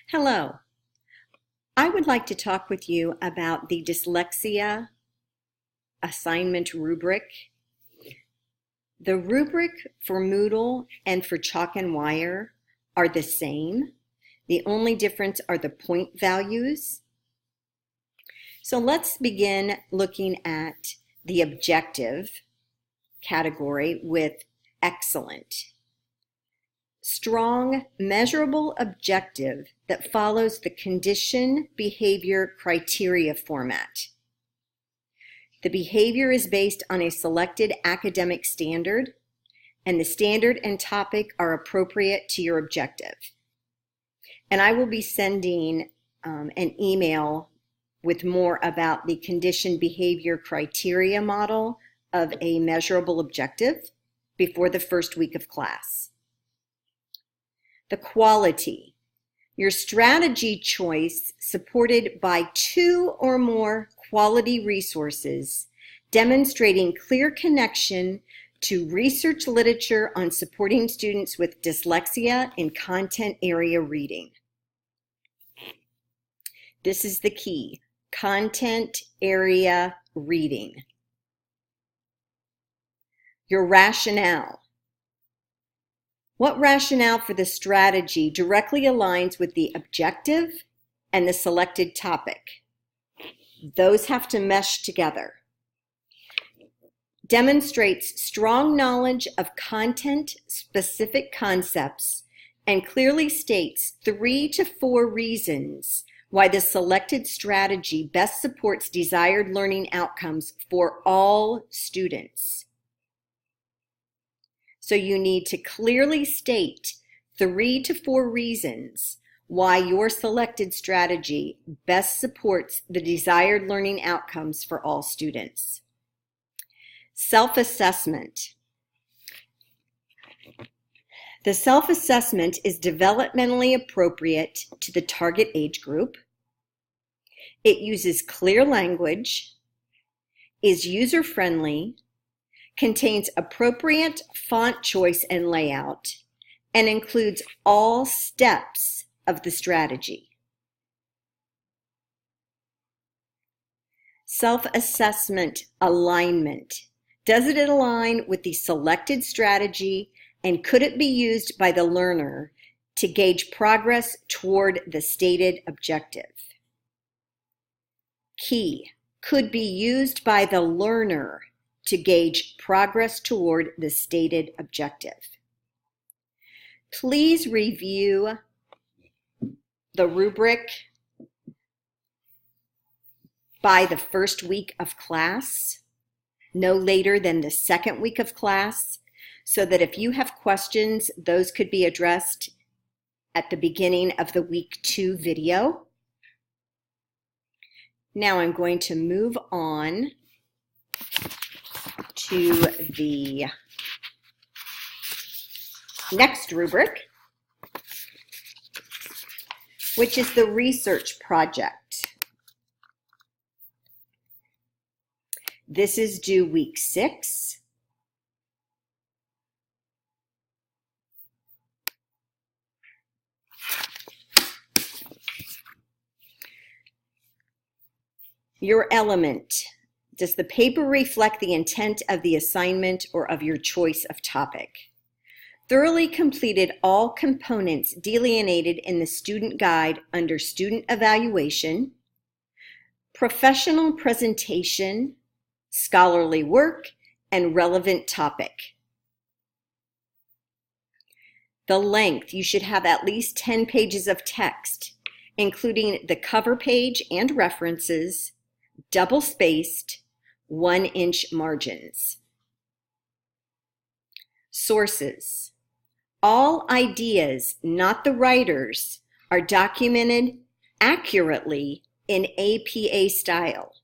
Hello. I would like to talk with you about the dyslexia assignment rubric. The rubric for Moodle and for Chalk and Wire are the same. The only difference are the point values. So let's begin looking at the objective category with excellent. Strong, measurable objective that follows the condition, behavior, criteria format. The behavior is based on a selected academic standard, and the standard and topic are appropriate to your objective. And I will be sending an email with more about the condition, behavior, criteria model of a measurable objective before the first week of class. The quality, your strategy choice supported by 2 or more quality resources demonstrating clear connection to research literature on supporting students with dyslexia in content area reading. This is the key, content area reading. Your rationale. What rationale for the strategy directly aligns with the objective and the selected topic? Those have to mesh together. Demonstrates strong knowledge of content-specific concepts and clearly states 3 to 4 reasons why the selected strategy best supports desired learning outcomes for all students. So you need to clearly state 3 to 4 reasons why your selected strategy best supports the desired learning outcomes for all students. Self-assessment. The self-assessment is developmentally appropriate to the target age group. It uses clear language, is user-friendly, contains appropriate font choice and layout, and includes all steps of the strategy. Self-assessment alignment. Does it align with the selected strategy, and could it be used by the learner to gauge progress toward the stated objective? Key. Could be used by the learner to gauge progress toward the stated objective. Please review the rubric by the first week of class, no later than the second week of class, so that if you have questions, those could be addressed at the beginning of the week 2 video. Now I'm going to move on to the next rubric, which is the research project. This is due week 6. Your element. Does the paper reflect the intent of the assignment or of your choice of topic? Thoroughly completed all components delineated in the student guide under student evaluation, professional presentation, scholarly work, and relevant topic. The length, you should have at least 10 pages of text, including the cover page and references, double-spaced, 1-inch margins. Sources. All ideas, not the writers, are documented accurately in APA style.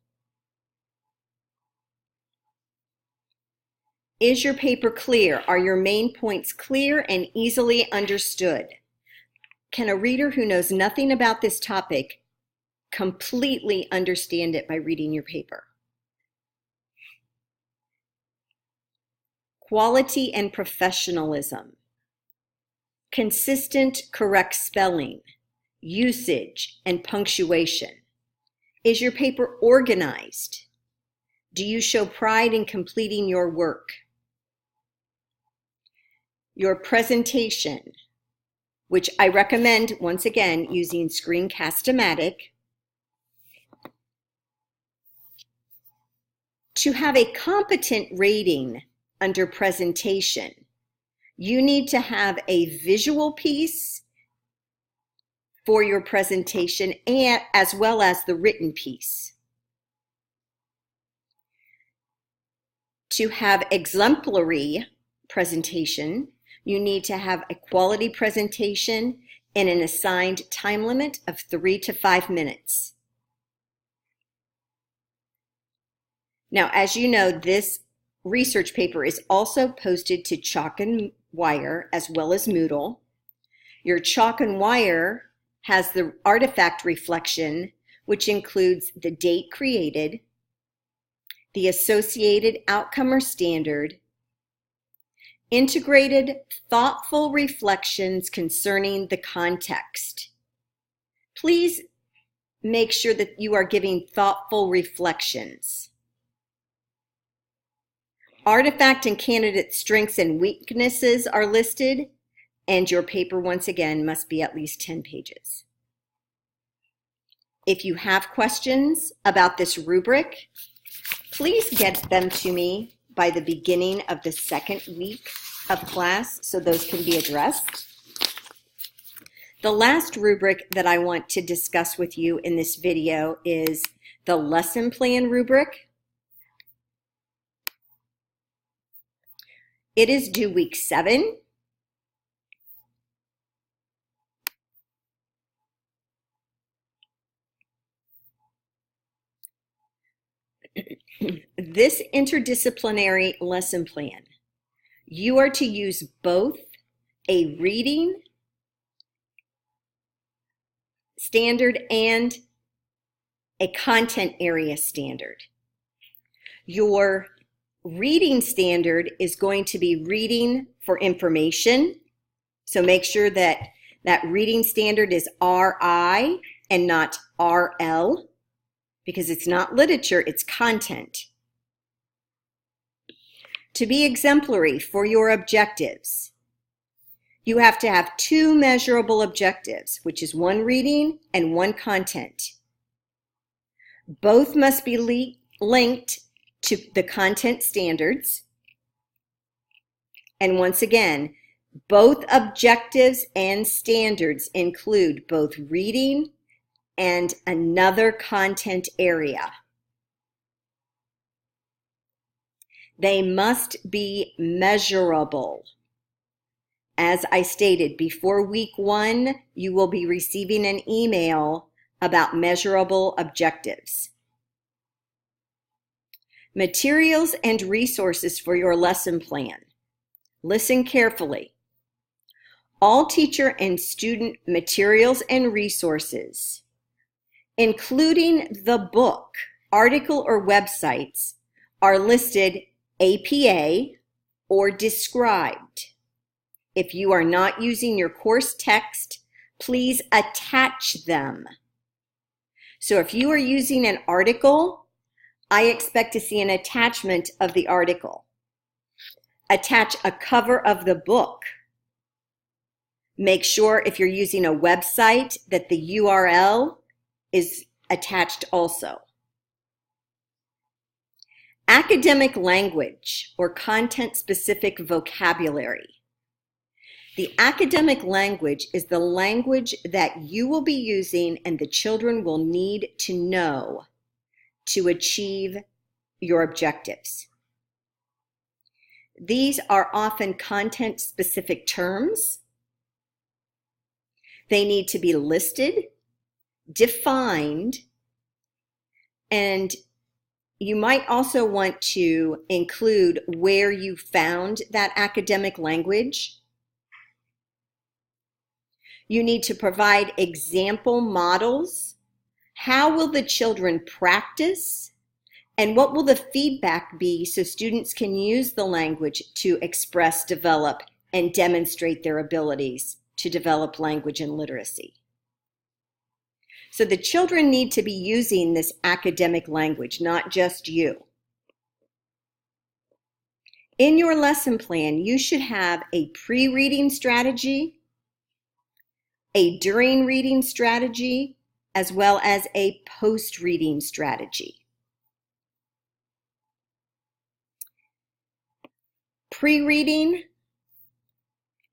Is your paper clear? Are your main points clear and easily understood? Can a reader who knows nothing about this topic completely understand it by reading your paper? Quality and professionalism. Consistent, correct spelling. usage, and punctuation? Is your paper organized? Do you show pride in completing your work? Your presentation, which I recommend, once again, using Screencast-O-Matic, to have a competent rating under presentation. You need to have a visual piece for your presentation, and as well as the written piece. To have exemplary presentation, you need to have a quality presentation in an assigned time limit of 3 to 5 minutes. Now, as you know, this research paper is also posted to Chalk and Wire as well as Moodle. Your Chalk and Wire has the artifact reflection, which includes the date created, the associated outcome or standard, integrated thoughtful reflections concerning the context. Please make sure that you are giving thoughtful reflections. Artifact and candidate strengths and weaknesses are listed, and your paper, once again, must be at least 10 pages. If you have questions about this rubric, please get them to me by the beginning of the second week of class so those can be addressed. The last rubric that I want to discuss with you in this video is the lesson plan rubric. It is due week 7. This interdisciplinary lesson plan, you are to use both a reading standard and a content area standard. Your reading standard is going to be reading for information. So make sure that that reading standard is RI and not RL, because it's not literature, it's content. To be exemplary for your objectives, you have to have 2 measurable objectives, which is 1 reading and 1 content. Both must be linked to the content standards. And once again, both objectives and standards include both reading and another content area. They must be measurable. As I stated, before week 1, you will be receiving an email about measurable objectives. Materials and resources for your lesson plan. Listen carefully. All teacher and student materials and resources, including the book, article, or websites, are listed APA or described. If you are not using your course text, please attach them. So if you are using an article, I expect to see an attachment of the article. Attach a cover of the book. Make sure if you're using a website that the URL is attached also. Academic language or content-specific vocabulary. The academic language is the language that you will be using and the children will need to know to achieve your objectives. These are often content-specific terms. They need to be listed, defined, and you might also want to include where you found that academic language. You need to provide example models. How will the children practice? And what will the feedback be so students can use the language to express, develop, and demonstrate their abilities to develop language and literacy? So the children need to be using this academic language, not just you. In your lesson plan, you should have a pre-reading strategy, a during reading strategy, as well as a post-reading strategy. Pre-reading,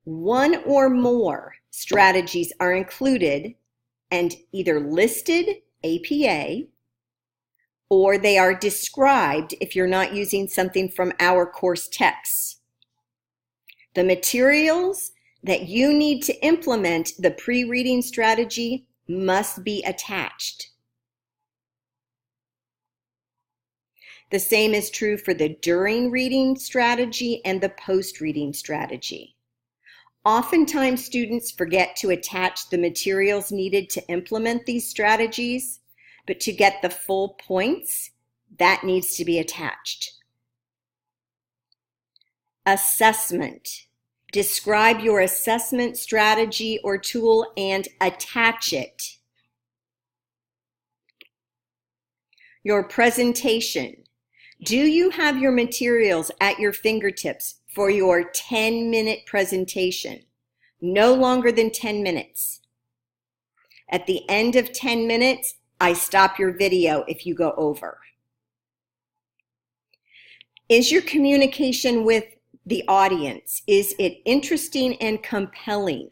one or more strategies are included and either listed, APA, or they are described if you're not using something from our course texts. The materials that you need to implement the pre-reading strategy must be attached. The same is true for the during reading strategy and the post-reading strategy. Oftentimes, students forget to attach the materials needed to implement these strategies, but to get the full points, that needs to be attached. Assessment. Describe your assessment strategy or tool and attach it. Your presentation. Do you have your materials at your fingertips for your 10-minute presentation? No longer than 10 minutes. At the end of 10 minutes, I stop your video if you go over. Is your communication with the audience, is it interesting and compelling?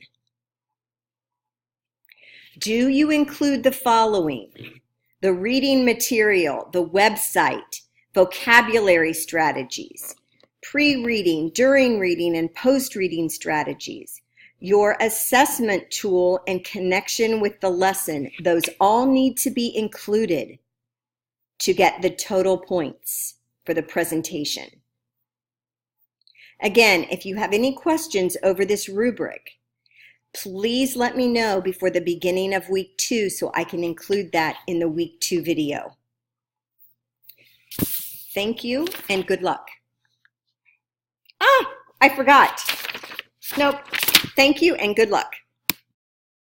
Do you include the following? The reading material, the website, vocabulary strategies, pre-reading, during reading, and post-reading strategies, your assessment tool and connection with the lesson. Those all need to be included to get the total points for the presentation. Again, if you have any questions over this rubric, please let me know before the beginning of week 2 so I can include that in the week 2 video. Thank you and good luck. I forgot. Nope. Thank you and good luck.